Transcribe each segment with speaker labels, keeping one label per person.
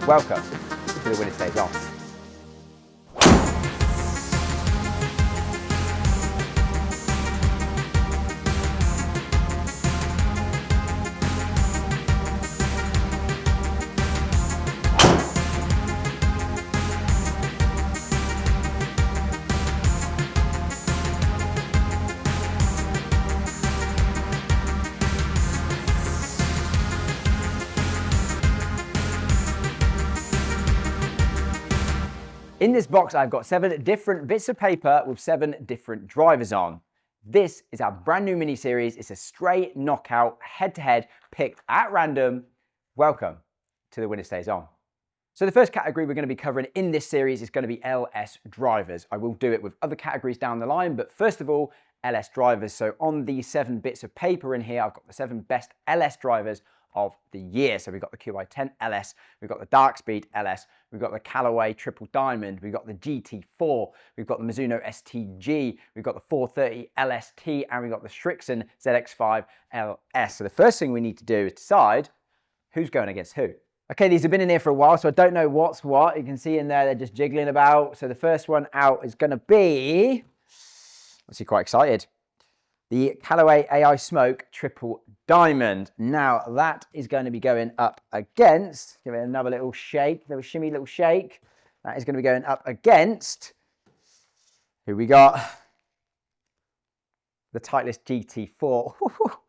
Speaker 1: Welcome to the Winner Stays On. In this box, I've got 7 different bits of paper with 7 different drivers on. This is our brand new mini series. It's a straight knockout, head-to-head, picked at random. Welcome to the Winner Stays On. So the first category we're going to be covering in this series is going to be LS drivers. I will do it with other categories down the line, but first of all, LS drivers. So on these 7 bits of paper in here, I've got the 7 best LS drivers of the year. So we've got the Qi10 LS, we've got the Darkspeed LS, we've got the Callaway Triple Diamond, we've got the GT4, we've got the Mizuno ST-G, we've got the 430 LST, and we've got the Srixon ZX5 LS. So the first thing we need to do is decide who's going against who. Okay, these have been in here for a while, so I don't know what's what. You can see in there, they're just jiggling about. So the first one out is going to be, let's see, quite excited, the Callaway AI Smoke Triple Diamond. Now that is going to be going up against, give it another little shake, little shimmy, little shake. That is going to be going up against, who we got? The Titleist GT4. I'll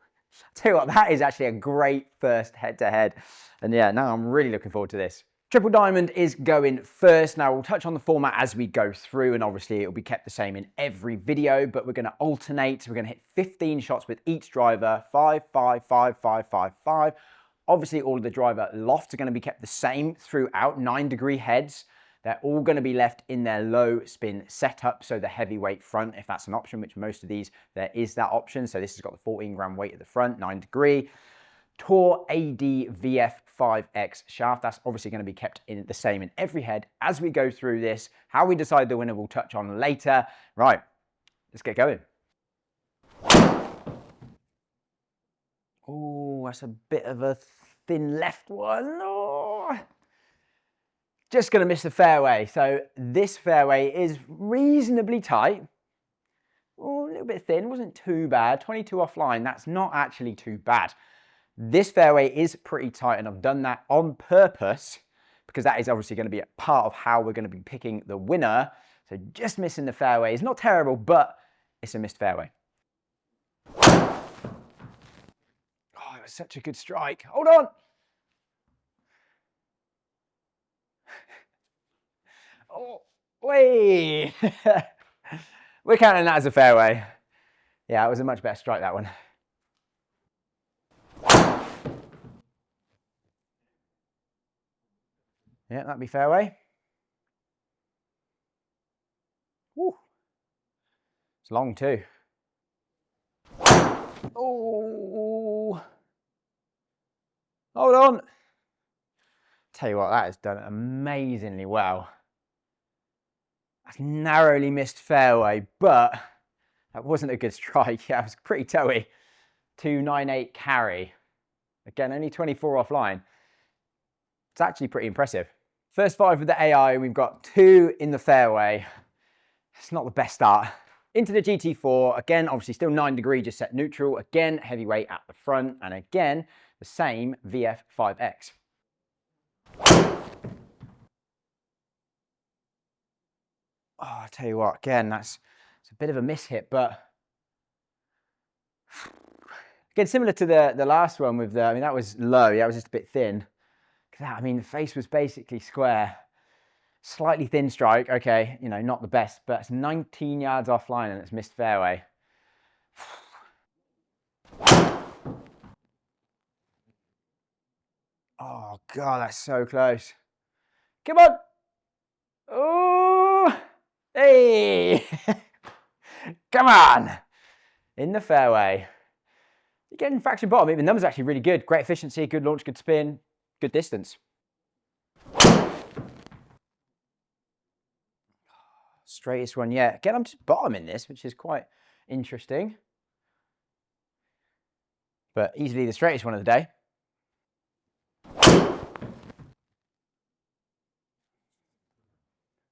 Speaker 1: tell you what, that is actually a great first head-to-head. And yeah, now I'm really looking forward to this. Triple Diamond is going first. Now we'll touch on the format as we go through, and obviously it'll be kept the same in every video, but we're going to alternate. We're going to hit 15 shots with each driver, 5, 5, 5, 5, 5, 5. Obviously all of the driver lofts are going to be kept the same throughout, 9-degree heads. They're all going to be left in their low spin setup, so the heavyweight front, if that's an option, which most of these, there is that option. So this has got the 14-gram weight at the front, 9-degree. Tor AD VF5X shaft, that's obviously going to be kept in the same in every head as we go through this. How we decide the winner we'll touch on later. Right, let's get going. Oh, that's a bit of a thin left one. Oh. Just going to miss the fairway. So this fairway is reasonably tight. Oh, a little bit thin, wasn't too bad. 22 offline, that's not actually too bad. This fairway is pretty tight, and I've done that on purpose because that is obviously going to be a part of how we're going to be picking the winner. So just missing the fairway is not terrible, but it's a missed fairway. Oh, it was such a good strike. Hold on. Oh, wait. We're counting that as a fairway. Yeah, it was a much better strike, that one. Yeah, that'd be fairway. Woo. It's long too. Oh. Hold on. Tell you what, that has done amazingly well. That's narrowly missed fairway, but that wasn't a good strike. Yeah, it was pretty toey. 298 carry. Again, only 24 offline. It's actually pretty impressive. First 5 with the AI, we've got 2 in the fairway. It's not the best start. Into the GT4, again, obviously still 9-degree, just set neutral. Again, heavyweight at the front, and again, the same VF5X. Oh, I tell you what, again, it's a bit of a miss hit, but again, similar to the last one with the, I mean, that was low, yeah, it was just a bit thin. I mean, the face was basically square. Slightly thin strike, okay, you know, not the best, but it's 19 yards offline and it's missed fairway. Oh, God, that's so close. Come on. Oh, hey. Come on. In the fairway. You're getting fraction bottom. The numbers are actually really good. Great efficiency, good launch, good spin, good distance. Straightest one yet. Again, I'm just bottoming this, which is quite interesting. But easily the straightest one of the day.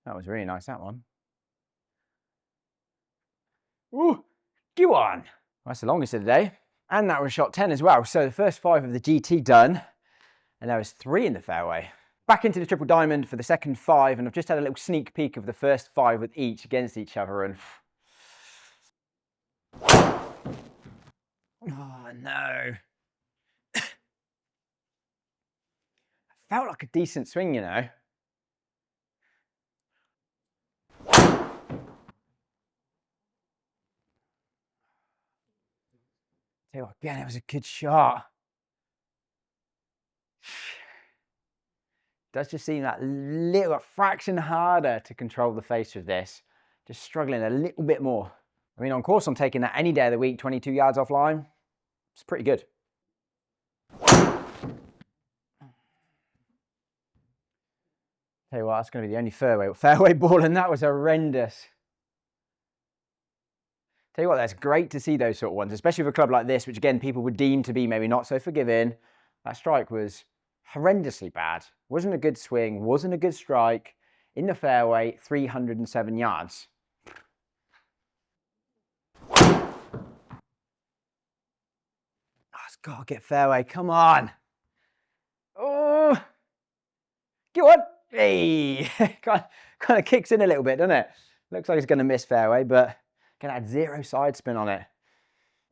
Speaker 1: That was really nice, that one. Ooh, go on. That's the longest of the day. And that was shot 10 as well. So the first 5 of the GT done, and there was 3 in the fairway. Back into the triple diamond for the second 5, and I've just had a little sneak peek of the first 5 with each against each other, and oh no. Felt like a decent swing, you know. Tell you what, again, it was a good shot. Does just seem that little fraction harder to control the face with this. Just struggling a little bit more. I mean, on course, I'm taking that any day of the week, 22 yards offline. It's pretty good. Tell you what, that's going to be the only fairway ball, and that was horrendous. Tell you what, that's great to see those sort of ones, especially with a club like this, which again, people would deem to be maybe not so forgiving. That strike was horrendously bad. Wasn't a good swing, wasn't a good strike. In the fairway, 307 yards. Oh, it's got to get fairway, come on. Oh, go on. Hey, kind of kicks in a little bit, doesn't it? Looks like it's going to miss fairway, but going to add 0 side spin on it.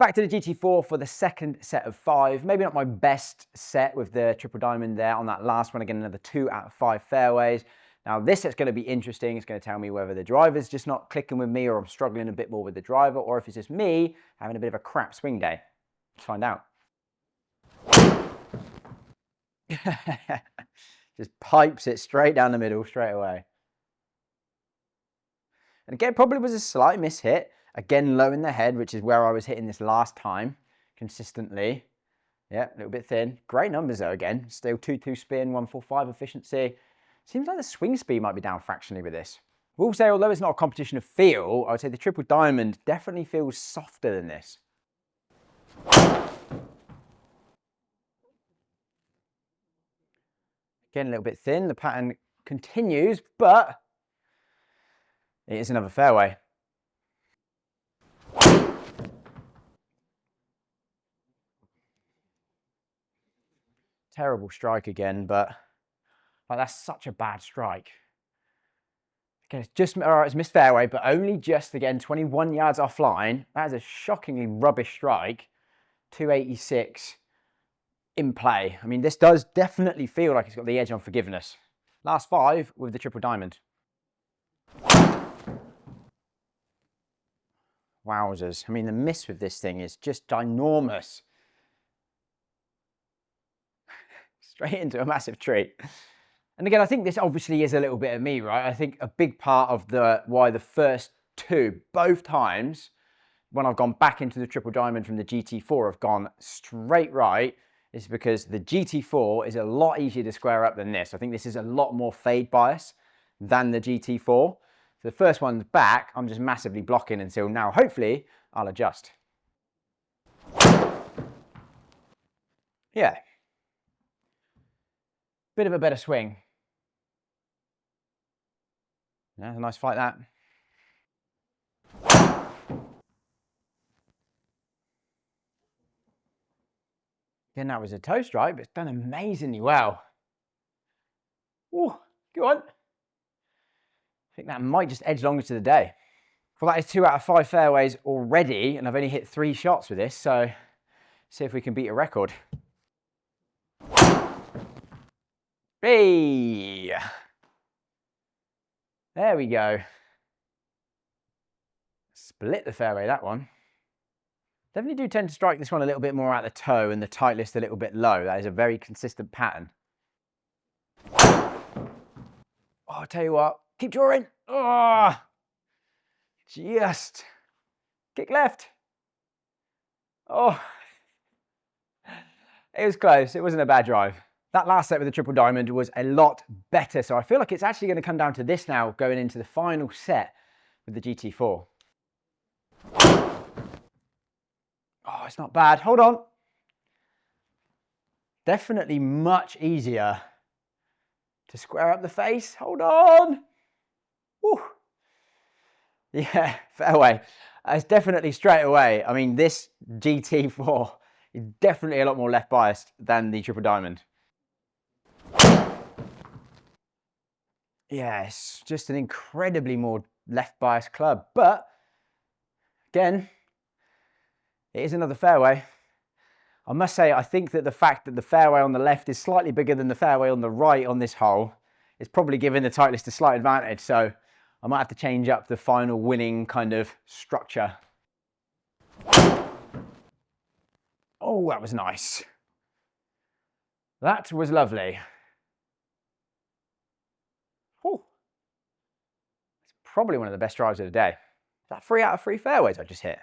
Speaker 1: Back to the GT4 for the second set of 5. Maybe not my best set with the triple diamond there on that last one. Again, another 2 out of 5 fairways. Now this set's going to be interesting. It's going to tell me whether the driver's just not clicking with me, or I'm struggling a bit more with the driver, or if it's just me having a bit of a crap swing day. Let's find out. Just pipes it straight down the middle straight away. And again, probably was a slight mishit. Again, low in the head, which is where I was hitting this last time consistently. Yeah, a little bit thin. Great numbers though, again. Still 2.2 spin, 1.45 efficiency. Seems like the swing speed might be down fractionally with this. We'll say, although it's not a competition of feel, I would say the triple diamond definitely feels softer than this. Again, a little bit thin. The pattern continues, but it is another fairway. Terrible strike again, but like, that's such a bad strike. Okay, it's just, all right, it's missed fairway, but only just, again, 21 yards offline. That is a shockingly rubbish strike. 286 in play. I mean, this does definitely feel like it's got the edge on forgiveness. Last 5 with the triple diamond. Wowzers. I mean, the miss with this thing is just ginormous. Straight into a massive tree. And again, I think this obviously is a little bit of me, right? I think a big part of why the first 2, both times, when I've gone back into the triple diamond from the GT4, have gone straight right, is because the GT4 is a lot easier to square up than this. I think this is a lot more fade bias than the GT4. So the first one's back, I'm just massively blocking until now, hopefully, I'll adjust. Yeah. Bit of a better swing. Yeah, a nice fight that. Again, that was a toe strike, but it's done amazingly well. Ooh, go on. I think that might just edge longer to the day. Well, that is 2 out of 5 fairways already, and I've only hit 3 shots with this, so see if we can beat a record. Hey! There we go. Split the fairway, that one. Definitely do tend to strike this one a little bit more at the toe and the Titleist a little bit low. That is a very consistent pattern. Oh, I'll tell you what, keep drawing. Oh, just kick left. Oh, it was close. It wasn't a bad drive. That last set with the triple diamond was a lot better. So I feel like it's actually going to come down to this now going into the final set with the GT4. Oh, it's not bad. Hold on. Definitely much easier to square up the face. Hold on. Whew. Yeah, fairway. It's definitely straight away. I mean, this GT4 is definitely a lot more left biased than the Triple Diamond. Yeah, it's just an incredibly more left biased club. But again, it is another fairway. I must say, I think that the fact that the fairway on the left is slightly bigger than the fairway on the right on this hole is probably giving the Titleist a slight advantage. So I might have to change up the final winning kind of structure. Oh, that was nice. That was lovely. Oh, it's probably one of the best drives of the day. Is that 3 out of 3 fairways I just hit?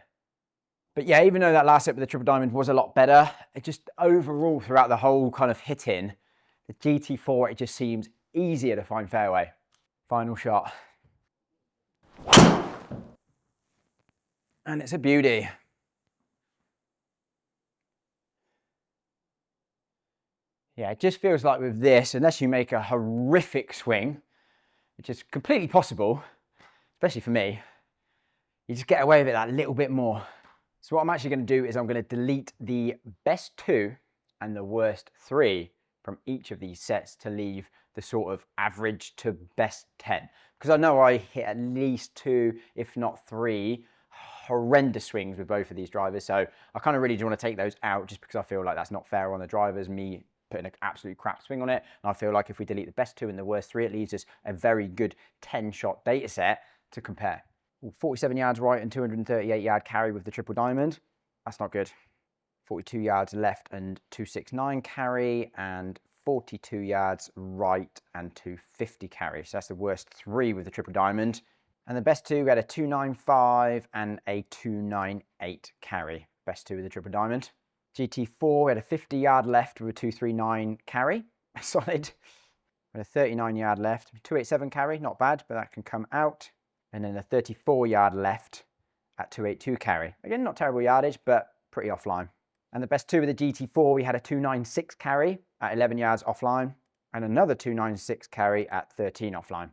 Speaker 1: But yeah, even though that last hit with the Triple Diamond was a lot better, it just overall throughout the whole kind of hitting, the GT4, it just seems easier to find fairway. Final shot. And it's a beauty. Yeah, it just feels like with this, unless you make a horrific swing, which is completely possible, especially for me, you just get away with it that little bit more. So what I'm actually going to do is I'm going to delete the best 2 and the worst 3 from each of these sets to leave the sort of average to best 10. Because I know I hit at least 2, if not 3, horrendous swings with both of these drivers. So I kind of really do want to take those out just because I feel like that's not fair on the drivers, me putting an absolute crap swing on it. And I feel like if we delete the best 2 and the worst 3, it leaves us a very good 10-shot data set to compare. 47 yards right and 238 yard carry with the Triple Diamond. That's not good. 42 yards left and 269 carry, and 42 yards right and 250 carry. So that's the worst 3 with the Triple Diamond. And the best 2, we had a 295 and a 298 carry. Best 2 with the Triple Diamond. GT4, we had a 50 yard left with a 239 carry. Solid. We had a 39 yard left, 287 carry, not bad, but that can come out. And then a 34 yard left at 282 carry. Again, not terrible yardage, but pretty offline. And the best 2 with the GT4, we had a 296 carry at 11 yards offline, and another 296 carry at 13 offline.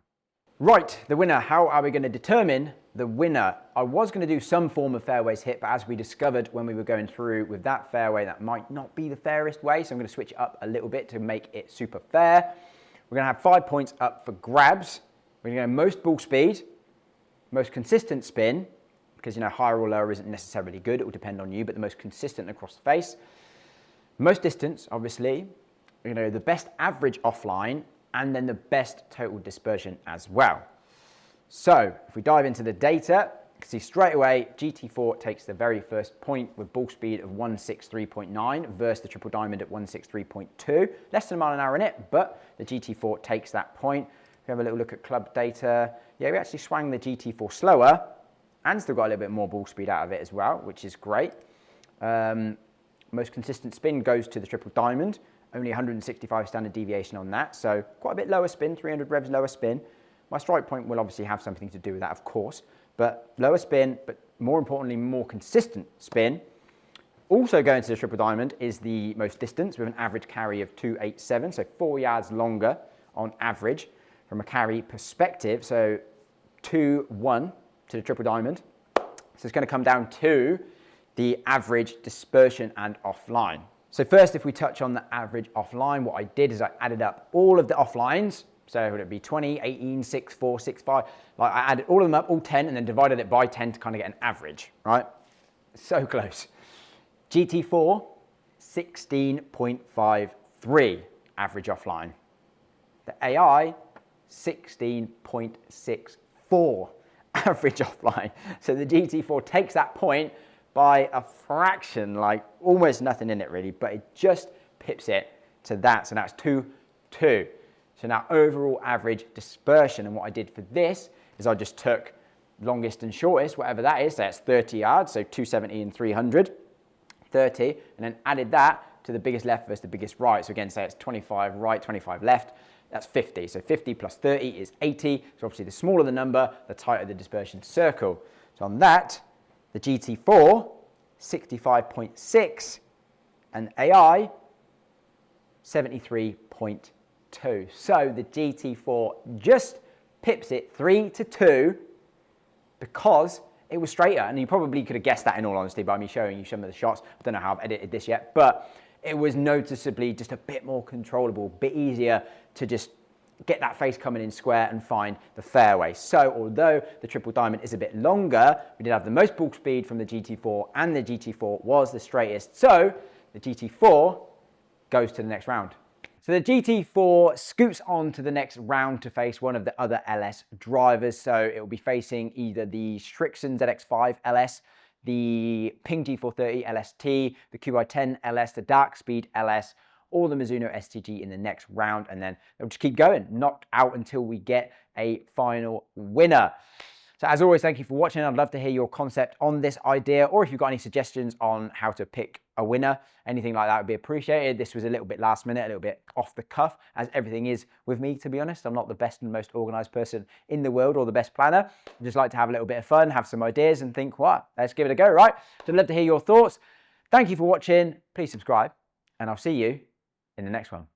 Speaker 1: Right, the winner. How are we going to determine the winner? I was going to do some form of fairways hit, but as we discovered when we were going through with that fairway, that might not be the fairest way. So I'm going to switch it up a little bit to make it super fair. We're going to have 5 points up for grabs. We're going to go most ball speed, most consistent spin, because higher or lower isn't necessarily good, it will depend on you, but the most consistent across the face. Most distance, obviously, the best average offline, and then the best total dispersion as well. So if we dive into the data, you can see straight away GT4 takes the very first point with ball speed of 163.9 versus the Triple Diamond at 163.2. Less than a mile an hour in it, but the GT4 takes that point. If we have a little look at club data, yeah, we actually swung the GT4 slower and still got a little bit more ball speed out of it as well, which is great. Most consistent spin goes to the Triple Diamond, only 165 standard deviation on that, so quite a bit lower spin, 300 revs lower spin. My strike point will obviously have something to do with that, of course, but lower spin, but more importantly, more consistent spin. Also going to the Triple Diamond is the most distance with an average carry of 287, so 4 yards longer on average from a carry perspective, so 2-1 to the Triple Diamond. So it's going to come down to the average dispersion and offline. So first, if we touch on the average offline, what I did is I added up all of the offlines. So would it be 20, 18, 6, 4, 6, 5? Like I added all of them up, all 10, and then divided it by 10 to kind of get an average, right? So close. GT4, 16.53 average offline. The AI, 16.64 average offline. So the GT4 takes that point by a fraction, like almost nothing in it really, but it just pips it to that. So now it's 2-2. So now overall average dispersion, and what I did for this is I just took longest and shortest, whatever that is, so that's 30 yards, so 270 and 300, 30, and then added that to the biggest left versus the biggest right. So again, say it's 25 right, 25 left, that's 50. So 50 plus 30 is 80. So obviously the smaller the number, the tighter the dispersion circle. So on that, the GT4, 65.6, and AI, 73.2. So the GT4 just pips it 3-2 because it was straighter. And you probably could have guessed that, in all honesty, by me showing you some of the shots. I don't know how I've edited this yet, but it was noticeably just a bit more controllable, a bit easier to just get that face coming in square and find the fairway. So although the triple diamond is a bit longer, we did have the most ball speed from the GT4, and the GT4 was the straightest. So the GT4 goes to the next round. So the GT4 scoops on to the next round to face one of the other LS drivers. So it will be facing either the Srixon ZX5 LS, the Ping G430 LST, the Qi10 LS, the Darkspeed LS, or the Mizuno ST-G in the next round, and then they'll just keep going, knocked out until we get a final winner. So as always, thank you for watching. I'd love to hear your concept on this idea, or if you've got any suggestions on how to pick a winner, anything like that would be appreciated. This was a little bit last minute, a little bit off the cuff, as everything is with me, to be honest. I'm not the best and most organized person in the world or the best planner. I just like to have a little bit of fun, have some ideas, and think, what, let's give it a go, right? So I'd love to hear your thoughts. Thank you for watching. Please subscribe, and I'll see you in the next one.